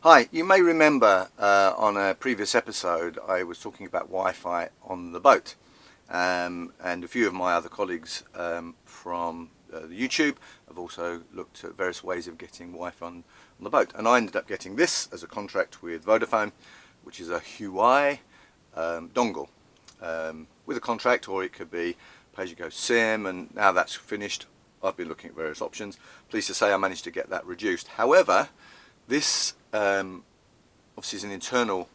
Hi, you may remember on a previous episode I was talking about Wi-Fi on the boat, and a few of my other colleagues from the YouTube have also looked at various ways of getting Wi-Fi on the boat, and I ended up getting this as a contract with Vodafone, which is a Huawei dongle with a contract, or it could be pay-as-you-go SIM, and now that's finished I've been looking at various options. Pleased to say I managed to get that reduced. However, this obviously is an internal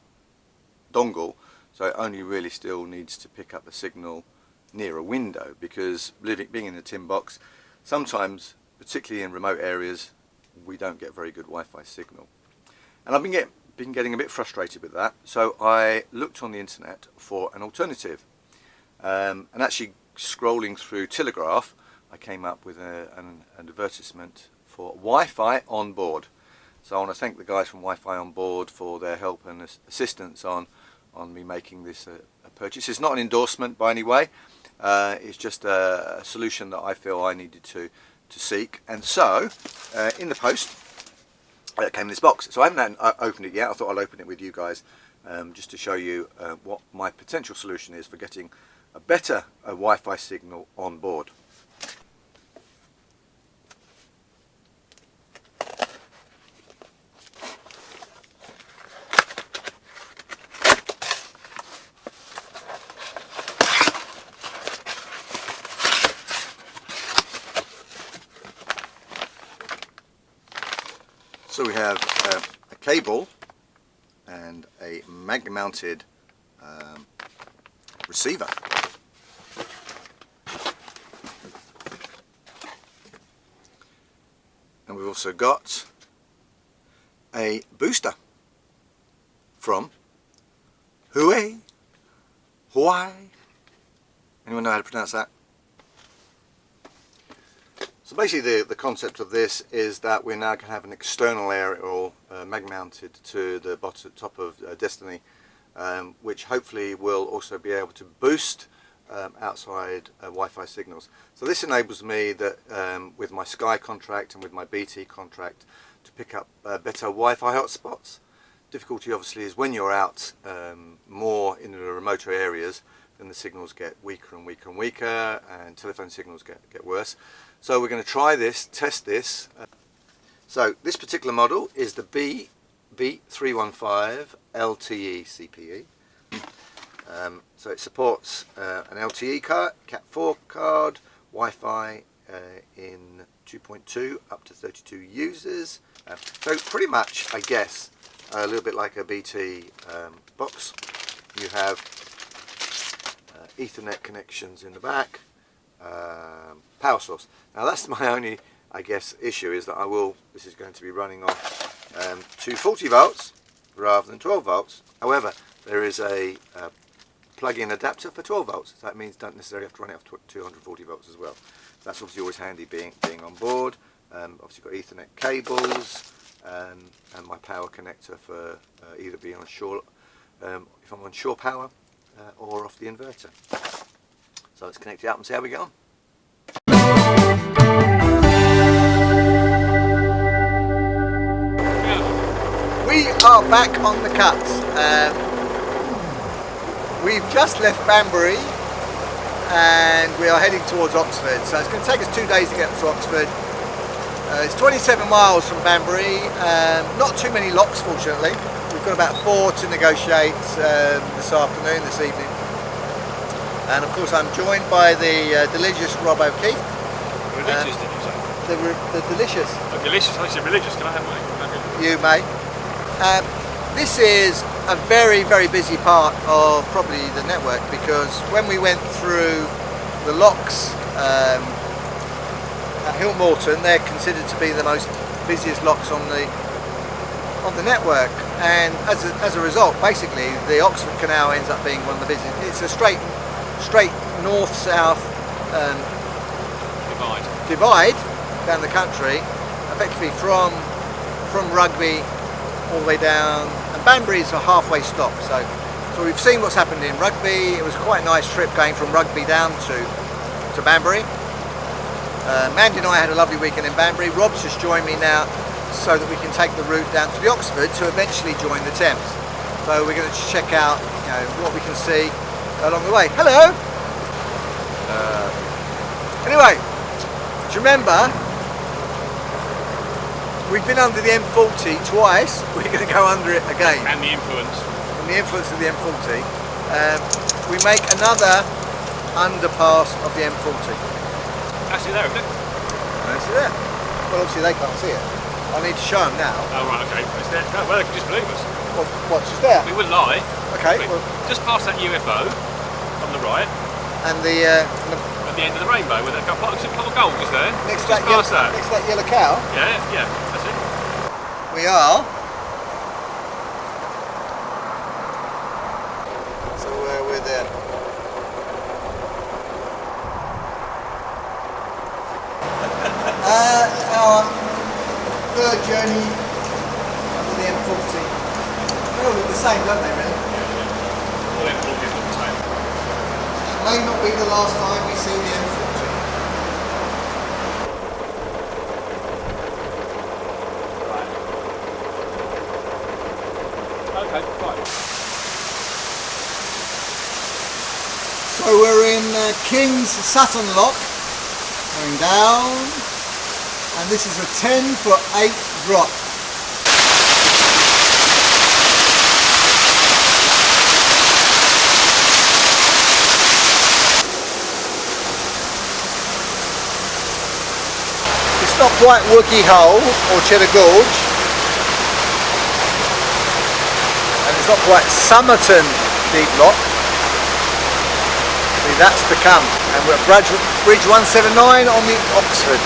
dongle, so it only really still needs to pick up a signal near a window, because being in a tin box, sometimes, particularly in remote areas, we don't get very good Wi-Fi signal. And I've been getting a bit frustrated with that, so I looked on the internet for an alternative. And actually scrolling through Telegraph, I came up with an advertisement for Wi-Fi on board. So I want to thank the guys from Wi-Fi on board for their help and assistance on me making this a purchase. It's not an endorsement by any way. It's just a solution that I feel I needed to seek. And so, in the post, it came in this box. So I haven't opened it yet. I thought I'll open it with you guys just to show you what my potential solution is for getting a better Wi-Fi signal on board. So we have a cable and a mag-mounted receiver. And we've also got a booster from Hawaii. Anyone know how to pronounce that? So basically the concept of this is that we're now going to have an external aerial mag-mounted to the top of Destiny, which hopefully will also be able to boost outside Wi-Fi signals. So this enables me that with my Sky contract and with my BT contract to pick up better Wi-Fi hotspots. Difficulty obviously is when you're out more in the remoter areas, then the signals get weaker and weaker and weaker, and telephone signals get worse. So we're going to try this, test this. So this particular model is the B315 LTE CPE. So it supports an LTE card, Cat4 card, Wi-Fi in 2.2 up to 32 users. So pretty much, I guess, a little bit like a BT box. You have Ethernet connections in the back, power source. Now that's my only, I guess, issue, is that this is going to be running off 240 volts rather than 12 volts. However, there is a plug-in adapter for 12 volts. So that means don't necessarily have to run it off 240 volts as well. That's obviously always handy being on board. Obviously got Ethernet cables and my power connector for either being on shore, if I'm on shore power, or off the inverter. So let's connect it up and see how we get on. We are back on the cuts. We've just left Banbury and we are heading towards Oxford. So it's going to take us 2 days to get to Oxford. It's 27 miles from Banbury. Not too many locks, fortunately. We've got about 4 to negotiate this evening. And of course I'm joined by the delicious Rob O'Keefe. Religious, did you say? The delicious. Oh, delicious, I said religious. Can I have mine? You may. This is a very, very busy part of probably the network, because when we went through the locks at Hill Morton, they're considered to be the most busiest locks on the network, and as a result, basically the Oxford Canal ends up being one of the busiest. It's a straight north-south divide down the country, effectively from Rugby all the way down, and Banbury is a halfway stop. So we've seen what's happened in Rugby. It was quite a nice trip going from Rugby down to Banbury. Mandy and I had a lovely weekend in Banbury. Rob's just joined me now so that we can take the route down to the Oxford to eventually join the Thames. So we're going to check out, what we can see along the way. Hello. Anyway, do you remember we've been under the M40 twice? We're going to go under it again. And the influence. And the influence of the M40. We make another underpass of the M40. Actually there, isn't it? That's it there. Well, obviously they can't see it. I need to show them now. Oh right, okay. It's there. No, well, they can just believe us. What's just there? We wouldn't lie. Okay. Well, Well, just past that UFO on the right, and the at the end of the rainbow, with a couple of gold just there. next just past that. next to that yellow cow. Yeah, that's it. We are. So we're there. Our third journey under the M40. They all look the same, don't they, really? All M40s look the same. It may not be the last time we see the M40. Okay, fine. So we're in King's Sutton Lock, going down, and this is a 10-foot-8 drop. It's not quite Wookey Hole or Cheddar Gorge, and it's not quite Somerton Deep Lock. See, that's to come, and we're at Bridge 179 on the Oxford.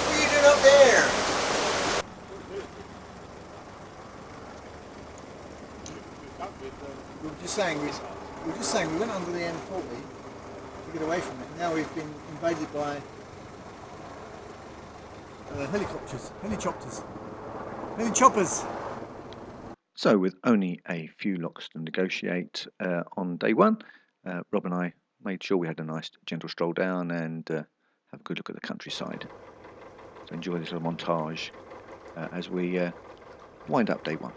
What are you doing up there? We were just saying we went under the M40 to get away from it. Now we've been invaded by helichoppers. So with only a few locks to negotiate on day one, Rob and I made sure we had a nice gentle stroll down and have a good look at the countryside. So enjoy this little montage as we wind up day one.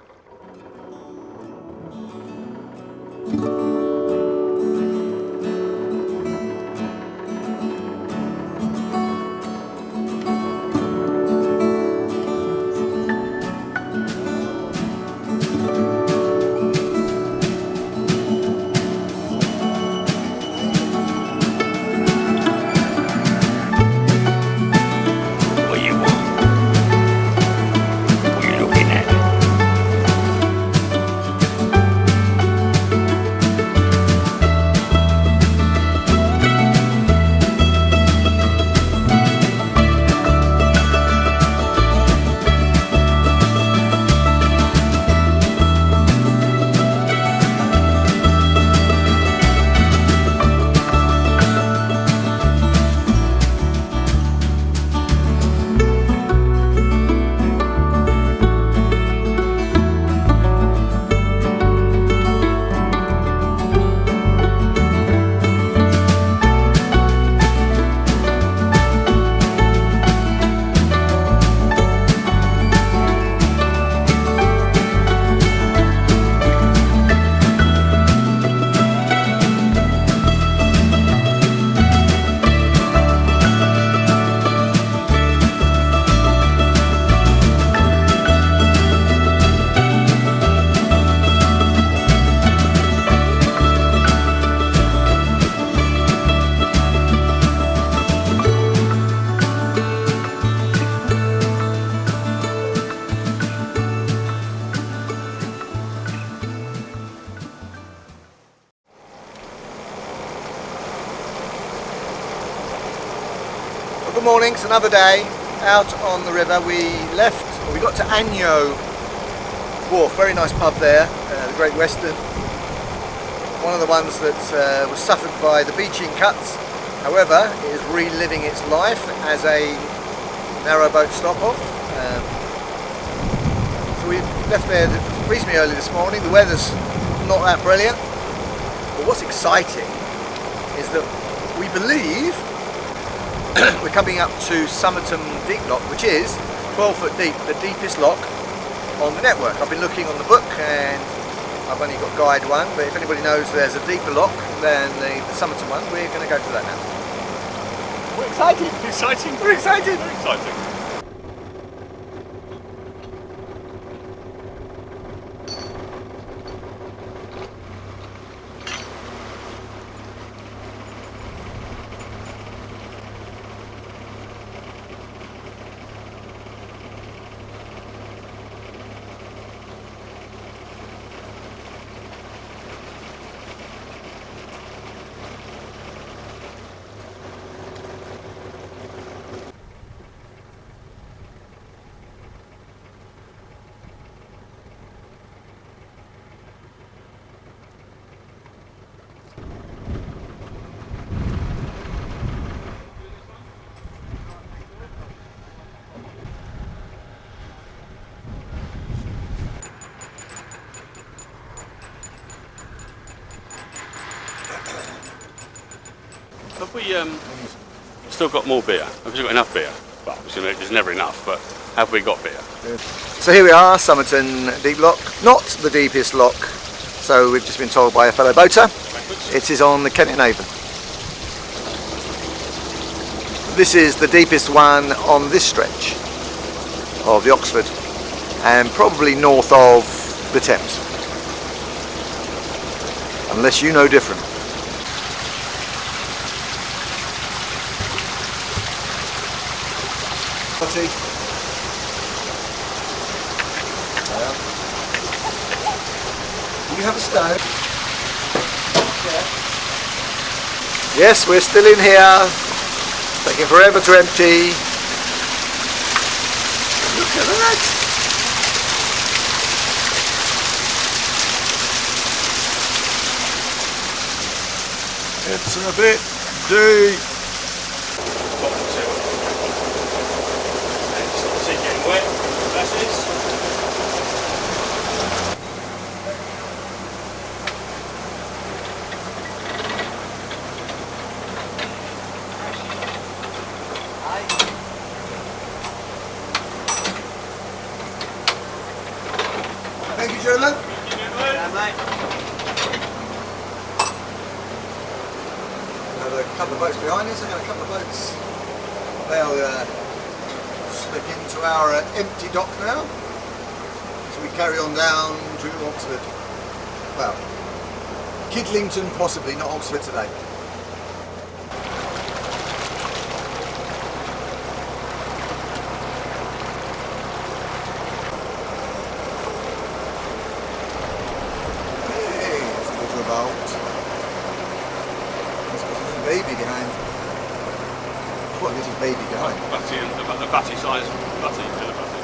Well, good morning, it's another day out on the river. We got to Agno Wharf, very nice pub there, the Great Western. One of the ones that was suffered by the beaching cuts. However, it is reliving its life as a narrowboat stop-off. So we left there reasonably early this morning. The weather's not that brilliant. But what's exciting is that we believe we're coming up to Somerton Deep Lock, which is 12 foot deep, the deepest lock on the network. I've been looking on the book and I've only got guide 1, but if anybody knows there's a deeper lock than the Somerton one, we're going to go for that now. We're excited! Exciting! We're excited! Very exciting! Have we still got more beer? Have we still got enough beer? Well, there's never enough, but have we got beer? Good. So here we are, Somerton Deep Lock. Not the deepest lock, so we've just been told by a fellow boater. It is on the Kent and Avon. This is the deepest one on this stretch of the Oxford, and probably north of the Thames. Unless you know different. Do you have a stove? Yeah. Yes, we're still in here. Taking forever to empty. Look at that! It's a bit deep. Getting wet, glasses. Thank you, gentlemen. Yeah, mate. Another couple of boats behind us. I've got a couple of boats. They'll slip into our empty dock now. So we carry on down to Oxford. Well, Kidlington possibly, not Oxford today. Hey, there's a little boat. There's a little baby behind. What a little baby behind. Batty and the batty size batty to the batty.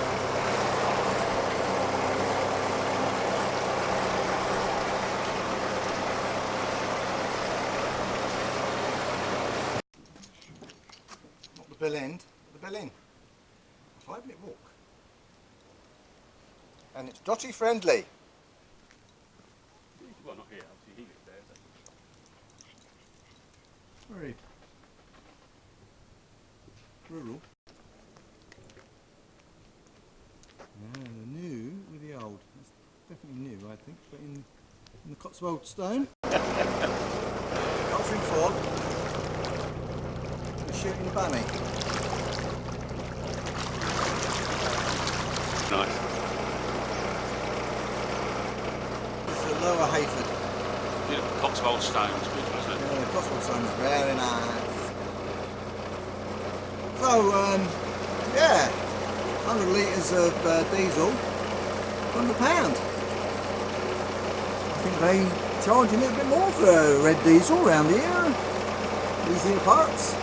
Not the Bell End, but the Bell End. A 5-minute walk. And it's dotty friendly. Well, not here, obviously he lives there. So. Very rural. Yeah, the new with the old. It's definitely new, I think, but in the Cotswold stone. Culturing fog. We're shooting bunny. Nice. It's a lower Hayford. Beautiful Cotswold stones, beautiful, isn't it? Yeah, the Cotswold stone is very nice. So, yeah, 100 litres of diesel, £100. I think they charge a little bit more for red diesel around here. Easier parts.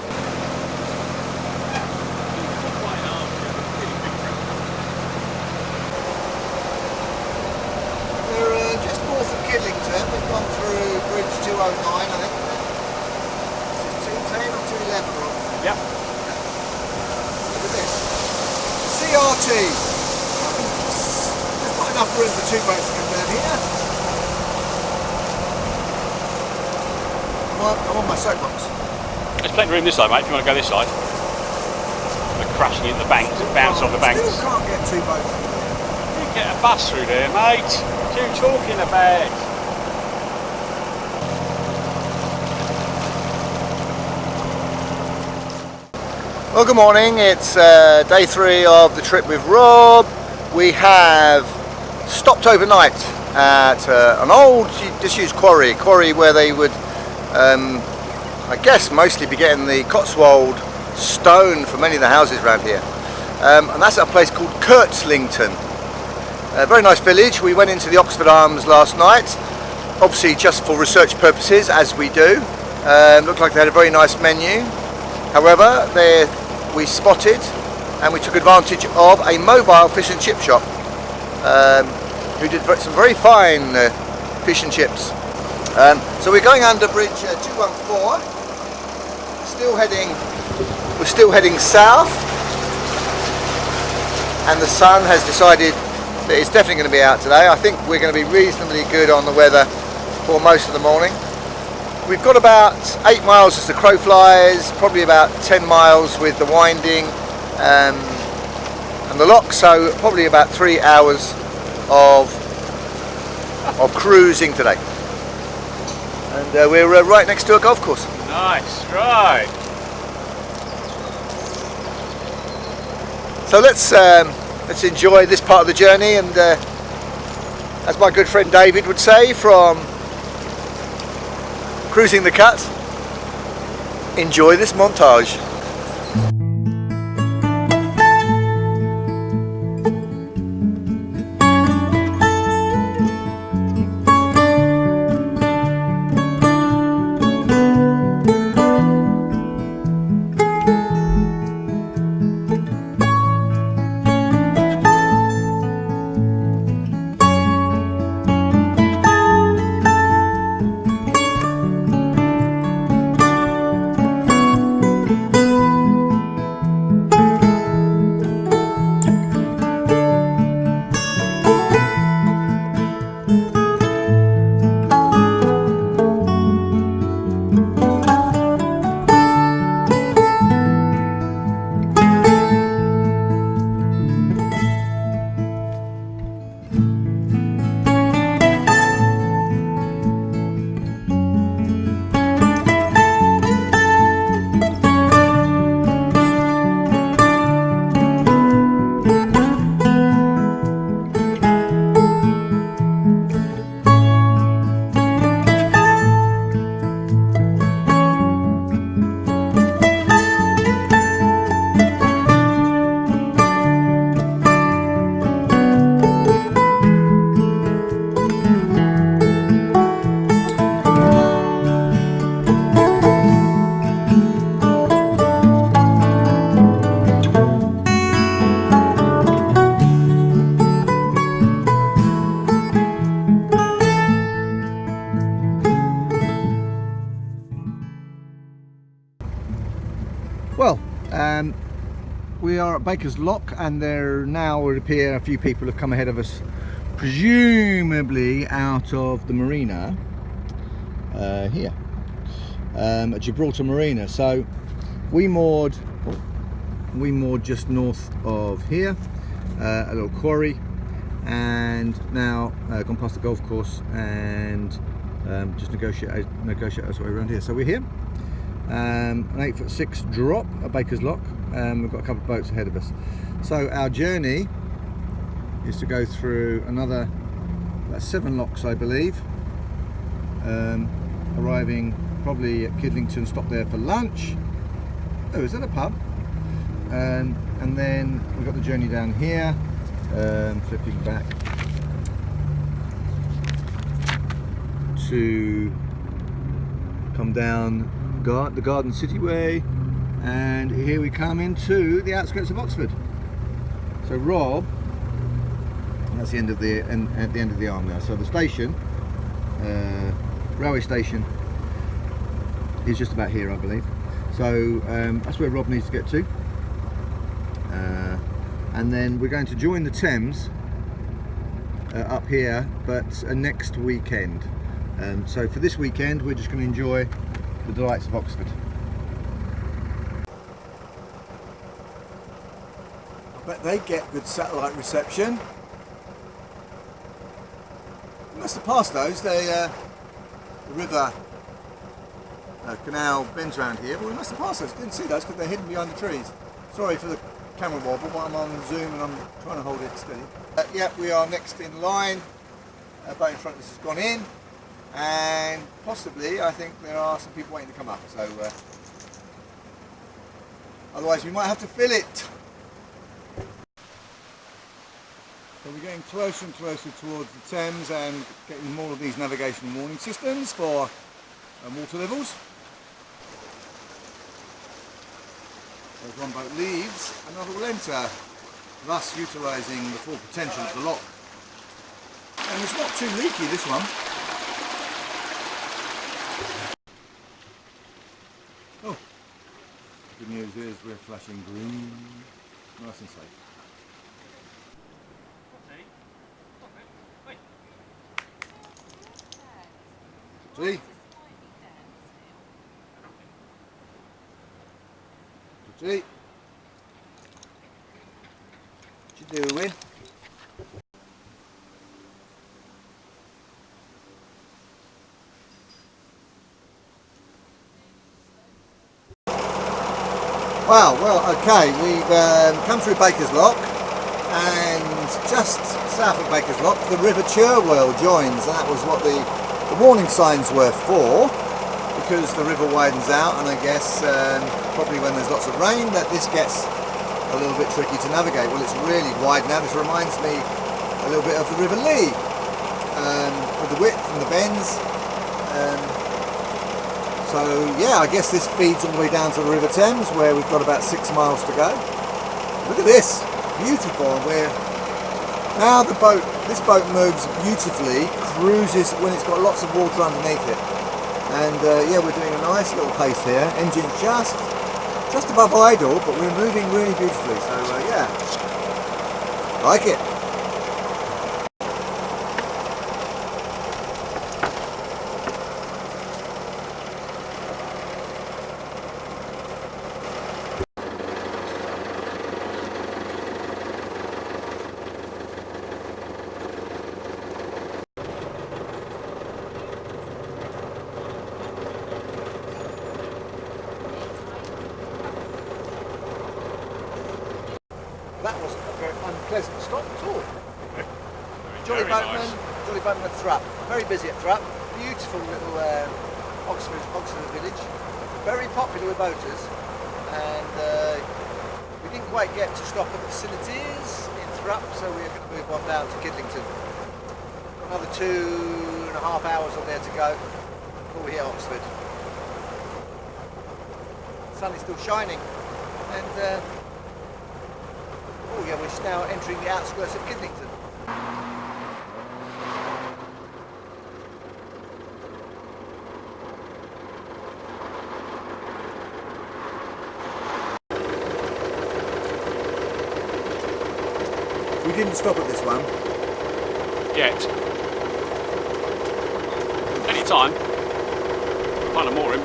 We're just north of Kidlington. We've gone through Bridge 209, I think. This is 210 or 211, Rob? Yep. CRT. There's not enough room for two boats to come down here. I'm on my soapbox. There's plenty of room this side, mate, if you want to go this side. We're crashing into the banks and bounce off the banks. Still can't get two boats. You get a bus through there, mate. What are you talking about? Well, good morning. It's day 3 of the trip with Rob. We have stopped overnight at an old disused quarry where they would, I guess, mostly be getting the Cotswold stone for many of the houses around here. And that's at a place called Kirtlington. A very nice village. We went into the Oxford Arms last night, obviously just for research purposes, as we do. Looked like they had a very nice menu. However, we spotted and we took advantage of a mobile fish and chip shop who did some very fine fish and chips. So we're going under bridge 214. We're still heading south, and the sun has decided that it's definitely going to be out today. I think we're going to be reasonably good on the weather for most of the morning. We've got about 8 miles as the crow flies, probably about 10 miles with the winding and the lock, so probably about 3 hours of cruising today. And we're right next to a golf course. Nice, right. So let's enjoy this part of the journey, and as my good friend David would say, from cruising the cut, enjoy this montage. Well, we are at Baker's Lock, and there now would appear a few people have come ahead of us, presumably out of the marina here, at Gibraltar Marina. So we moored just north of here, a little quarry, and now gone past the golf course and just negotiate our way around here. So we're here. An 8'6" drop at Baker's Lock. We've got a couple of boats ahead of us. So our journey is to go through another about 7 locks, I believe, arriving probably at Kidlington, stop there for lunch. Oh, is that a pub? And then we've got the journey down here, flipping back to come down the Garden City Way, and here we come into the outskirts of Oxford. So Rob, that's the end of the at the end of the arm now. So the station, railway station, is just about here, I believe. So that's where Rob needs to get to, and then we're going to join the Thames up here, but next weekend. So for this weekend, we're just going to enjoy the delights of Oxford. I bet they get good satellite reception. We must have passed those. The river canal bends around here, but we must have passed those. Didn't see those because they're hidden behind the trees. Sorry for the camera wobble, but I'm on Zoom and I'm trying to hold it steady. Yeah, we are next in line. Boat in front of us has gone in, and possibly I think there are some people waiting to come up. So otherwise we might have to fill it. So we're getting closer and closer towards the Thames and getting more of these navigation warning systems for water levels. As one boat leaves, another will enter, thus utilising the full potential of the lock. And it's not too leaky, this one. Oh, good news is we're flashing green, nice and safe. See? See? What you doing? Wow, well, okay, we've come through Baker's Lock, and just south of Baker's Lock, the River Cherwell joins. That was what the warning signs were for, because the river widens out, and I guess probably when there's lots of rain that this gets a little bit tricky to navigate. Well, it's really wide now. This reminds me a little bit of the River Lee, with the width and the bends. So yeah, I guess this feeds all the way down to the River Thames, where we've got about 6 miles to go. Look at this, beautiful. Now this boat moves beautifully, cruises when it's got lots of water underneath it. And yeah, we're doing a nice little pace here. Engine just above idle, but we're moving really beautifully. So yeah, like it. That wasn't a very unpleasant stop at all. Jolly Boatman, nice. Jolly Boatman at Thrupp. Very busy at Thrupp. Beautiful little Oxford village. Very popular with boaters. And we didn't quite get to stop at the facilities in Thrupp, so we're going to move on down to Kidlington. Another 2.5 hours on there to go before we hit Oxford. The sun is still shining, and oh yeah, we're now entering the outskirts of Kidlington. We didn't stop at this one. Yet. Any time. Find a mooring.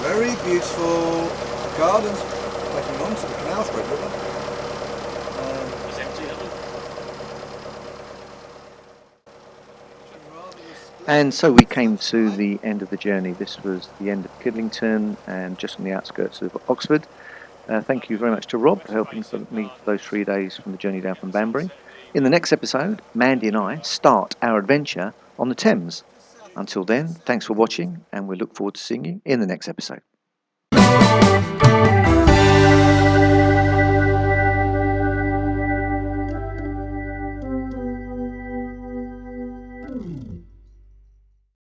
Very beautiful gardens backing onto the Canal Street River. It's empty, isn't it? And so we came to the end of the journey. This was the end of Kidlington and just on the outskirts of Oxford. Thank you very much to Rob for helping me for those 3 days from the journey down from Banbury. In the next episode, Mandy and I start our adventure on the Thames. Until then, thanks for watching, and we look forward to seeing you in the next episode.